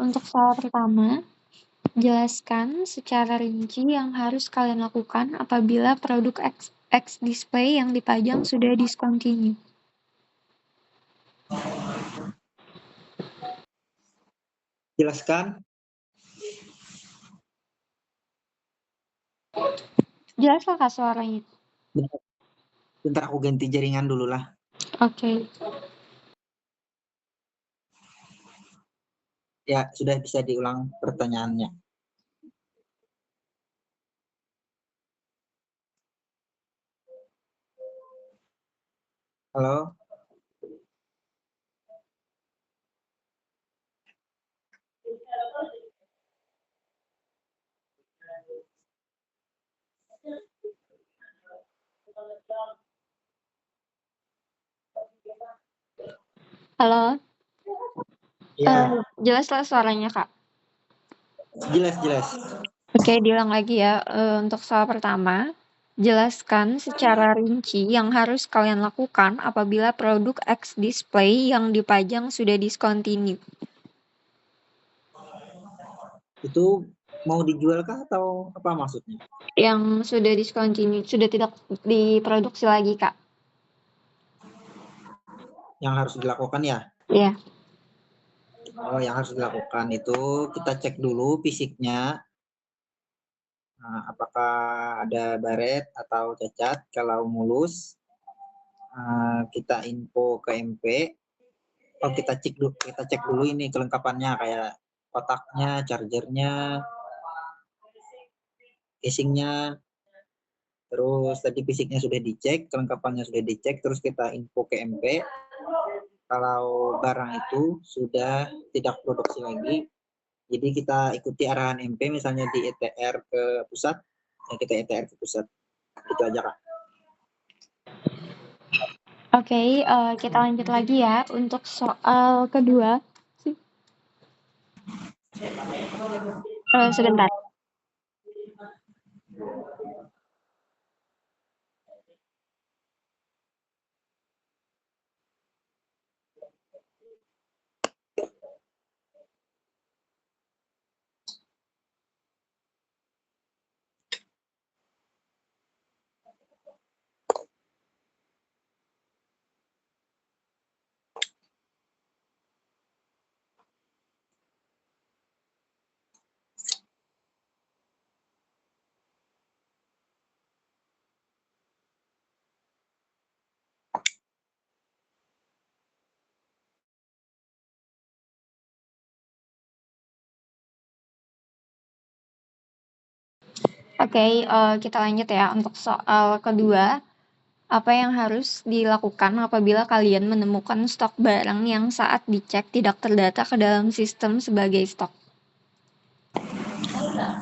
untuk soal pertama, jelaskan secara rinci yang harus kalian lakukan apabila produk X display yang dipajang sudah discontinue. Jelaskan. Jelas lah Kak suaranya. Bentar aku ganti jaringan dulu lah. Oke. Ya, sudah bisa diulang pertanyaannya. Halo? Halo? Ya, Jelas lah suaranya Kak. jelas. Oke, diulang lagi ya. Untuk soal pertama, jelaskan secara rinci yang harus kalian lakukan apabila produk X display yang dipajang sudah discontinue. Itu mau dijual kah atau apa maksudnya? Yang sudah discontinue, sudah tidak diproduksi lagi, Kak. Yang harus dilakukan ya? Iya. Oh, yang harus dilakukan itu kita cek dulu fisiknya. Apakah ada baret atau cacat. Kalau mulus, kita info ke MP. Oh, kita cek dulu ini kelengkapannya kayak kotaknya, chargernya, casingnya. Terus tadi fisiknya sudah dicek, kelengkapannya sudah dicek, terus kita info ke MP. Kalau barang itu sudah tidak produksi lagi, jadi kita ikuti arahan MP, misalnya di ETR ke pusat, ya kita ETR ke pusat. Itu aja Kak. Oke, kita lanjut lagi ya untuk soal kedua. Sebentar. Oke, kita lanjut ya untuk soal kedua. Apa yang harus dilakukan apabila kalian menemukan stok barang yang saat dicek tidak terdata ke dalam sistem sebagai stok?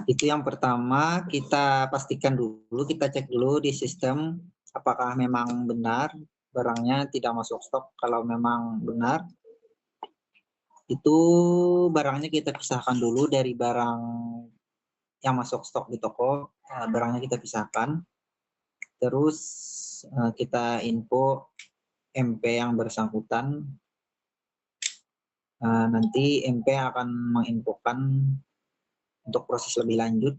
Itu yang pertama, kita pastikan dulu, kita cek dulu di sistem apakah memang benar barangnya tidak masuk stok. Kalau memang benar, itu barangnya kita pisahkan dulu dari barang yang masuk stok di toko. Barangnya kita pisahkan, terus kita info MP yang bersangkutan. Nanti MP akan menginfokan untuk proses lebih lanjut.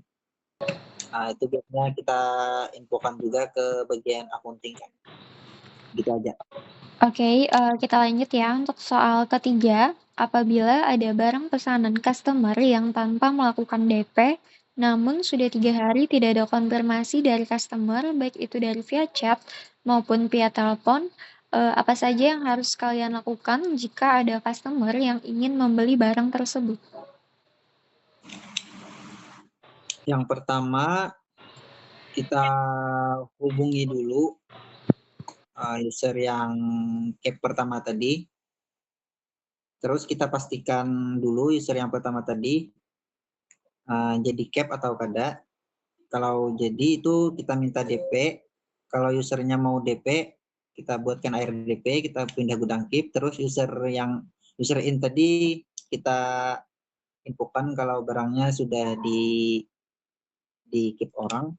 Itu biasanya kita infokan juga ke bagian accounting kan. Gitu aja. Oke, kita lanjut ya untuk soal ketiga. Apabila ada barang pesanan customer yang tanpa melakukan DP, namun sudah 3 hari tidak ada konfirmasi dari customer, baik itu dari via chat maupun via telepon, apa saja yang harus kalian lakukan jika ada customer yang ingin membeli barang tersebut? Yang pertama, kita hubungi dulu user yang cap pertama tadi. Terus kita pastikan dulu user yang pertama tadi jadi cap atau kada. Kalau jadi itu kita minta DP. Kalau usernya mau DP, kita buatkan ARDP, kita pindah gudang keep. Terus user in tadi kita infokan kalau barangnya sudah di keep orang.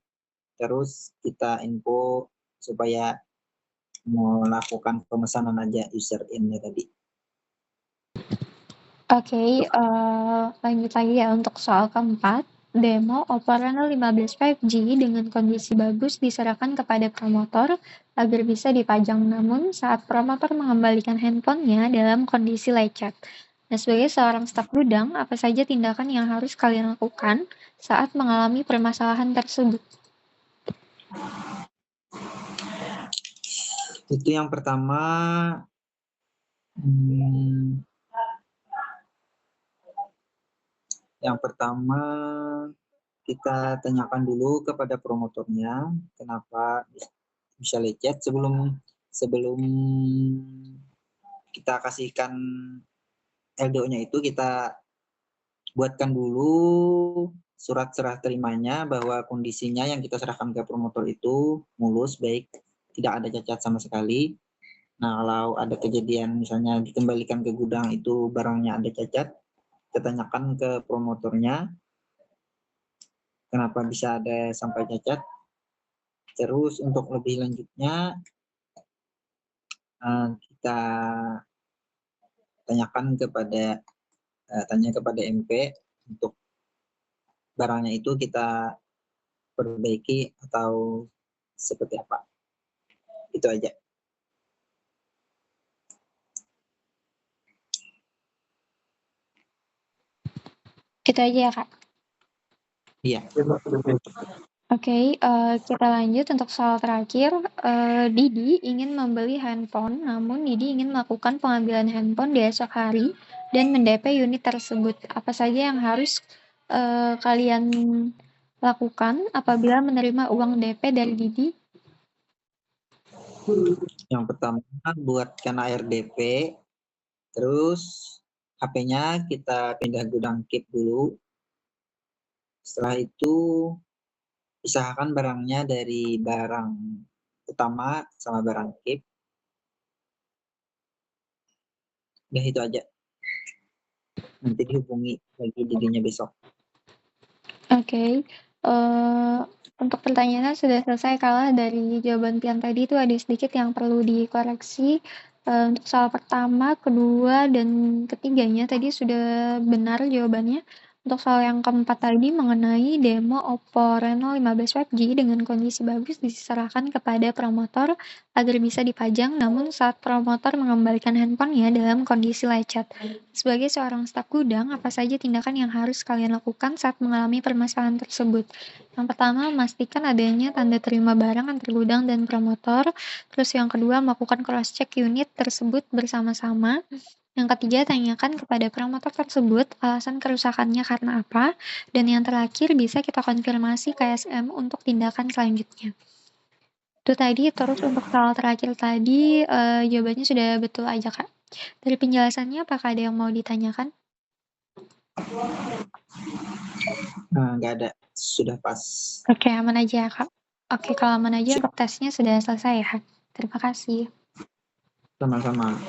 Terus kita info supaya melakukan pemesanan aja user in-nya tadi. Oke, lanjut lagi ya untuk soal keempat. Demo Oppo Reno 15 5G dengan kondisi bagus diserahkan kepada promotor agar bisa dipajang, namun saat promotor mengembalikan handphonenya dalam kondisi lecet. Nah, sebagai seorang staf gudang, apa saja tindakan yang harus kalian lakukan saat mengalami permasalahan tersebut? Itu yang pertama, hmm, yang pertama kita tanyakan dulu kepada promotornya kenapa bisa lecet sebelum kita kasihkan LDO-nya itu kita buatkan dulu surat serah terimanya bahwa kondisinya yang kita serahkan ke promotor itu mulus, baik, tidak ada cacat sama sekali. Nah, kalau ada kejadian misalnya dikembalikan ke gudang itu barangnya ada cacat, kita tanyakan ke promotornya kenapa bisa ada sampai cacat. Terus untuk lebih lanjutnya kita tanya kepada MP untuk barangnya itu kita perbaiki atau seperti apa. Itu aja. Itu aja ya, Kak? Iya. Oke, kita lanjut untuk soal terakhir. Didi ingin membeli handphone, namun Didi ingin melakukan pengambilan handphone di esok hari dan men-DP unit tersebut. Apa saja yang harus kalian lakukan apabila menerima uang DP dari Didi? Yang pertama buatkan ARDP, terus HP-nya kita pindah gudang keep dulu. Setelah itu pisahkan barangnya dari barang utama sama barang keep. Udah itu aja. Nanti dihubungi lagi Didinya besok. Oke, untuk pertanyaannya sudah selesai, kalah dari jawaban Pian tadi itu ada sedikit yang perlu dikoreksi. Untuk soal pertama, kedua, dan ketiganya tadi sudah benar jawabannya. Untuk soal yang keempat tadi mengenai demo Oppo Reno 15 5G dengan kondisi bagus diserahkan kepada promotor agar bisa dipajang, namun saat promotor mengembalikan handphonenya dalam kondisi lecet. Sebagai seorang staf gudang, apa saja tindakan yang harus kalian lakukan saat mengalami permasalahan tersebut? Yang pertama, memastikan adanya tanda terima barang antar gudang dan promotor. Terus yang kedua, melakukan cross-check unit tersebut bersama-sama. Yang ketiga, tanyakan kepada promotor tersebut alasan kerusakannya karena apa. Dan yang terakhir, bisa kita konfirmasi ke SM untuk tindakan selanjutnya. Itu tadi, terus untuk soal terakhir tadi, jawabannya sudah betul aja, Kak. Dari penjelasannya, apakah ada yang mau ditanyakan? Nggak ada, sudah pas. Oke, aman aja ya, Kak. Oke, kalau aman aja untuk tesnya sudah selesai ya. Terima kasih. Sama-sama.